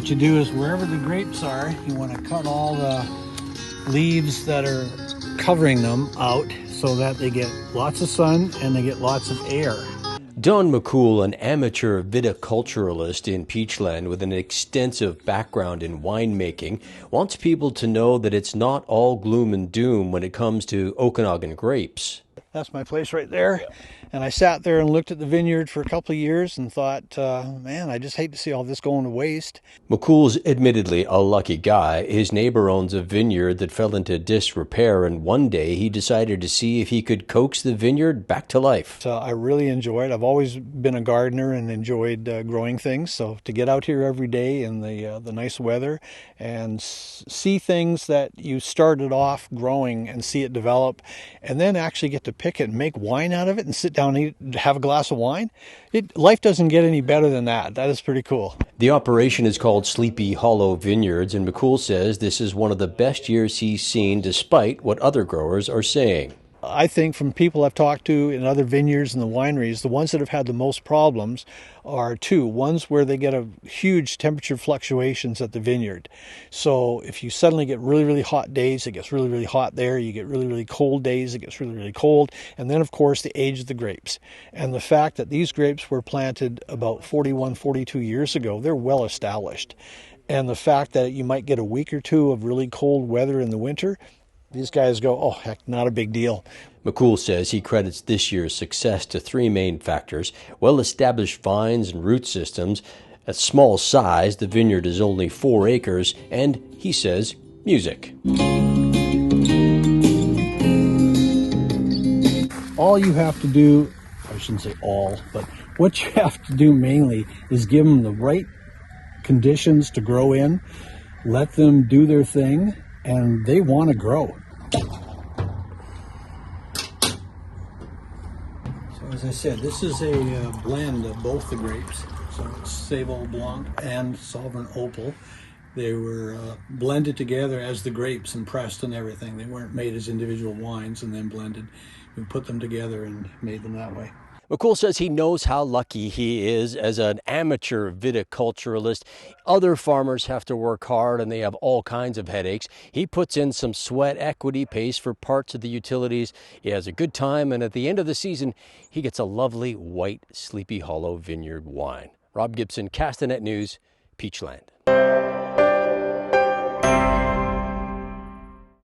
what you do is wherever the grapes are, you want to cut all the leaves that are covering them out so that they get lots of sun and they get lots of air. Don McCool, an amateur viticulturalist in Peachland with an extensive background in winemaking, wants people to know that it's not all gloom and doom when it comes to Okanagan grapes. That's my place right there. And I sat there and looked at the vineyard for a couple of years and thought, man, I just hate to see all this going to waste. McCool's admittedly a lucky guy. His neighbor owns a vineyard that fell into disrepair, and one day he decided to see if he could coax the vineyard back to life. So I really enjoyed. I've always been a gardener and enjoyed growing things. So to get out here every day in the nice weather and see things that you started off growing and see it develop, and then actually get to pick it and make wine out of it and sit down and eat, have a glass of wine. Life doesn't get any better than that. That is pretty cool. The operation is called Sleepy Hollow Vineyards, and McCool says this is one of the best years he's seen despite what other growers are saying. I think from people I've talked to in other vineyards and the wineries, the ones that have had the most problems are two. One's where they get a huge temperature fluctuations at the vineyard. So if you suddenly get really, really hot days, it gets really, really hot there. You get really, really cold days, it gets really, really cold. And then, of course, the age of the grapes. And the fact that these grapes were planted about 41, 42 years ago, they're well established. And the fact that you might get a week or two of really cold weather in the winter, these guys go, oh, heck, not a big deal. McCool says he credits this year's success to three main factors: well-established vines and root systems, a small size, the vineyard is only 4 acres, and, he says, music. All you have to do, I shouldn't say all, but what you have to do mainly is give them the right conditions to grow in, let them do their thing, and they want to grow. So as I said, this is a blend of both the grapes. So it's Sable Blanc and Sovereign Opal. They were blended together as the grapes and pressed and everything. They weren't made as individual wines and then blended. We put them together and made them that way. McCool says he knows how lucky he is as an amateur viticulturalist. Other farmers have to work hard and they have all kinds of headaches. He puts in some sweat equity, pays for parts of the utilities. He has a good time, and at the end of the season, he gets a lovely white Sleepy Hollow Vineyard wine. Rob Gibson, Castanet News, Peachland.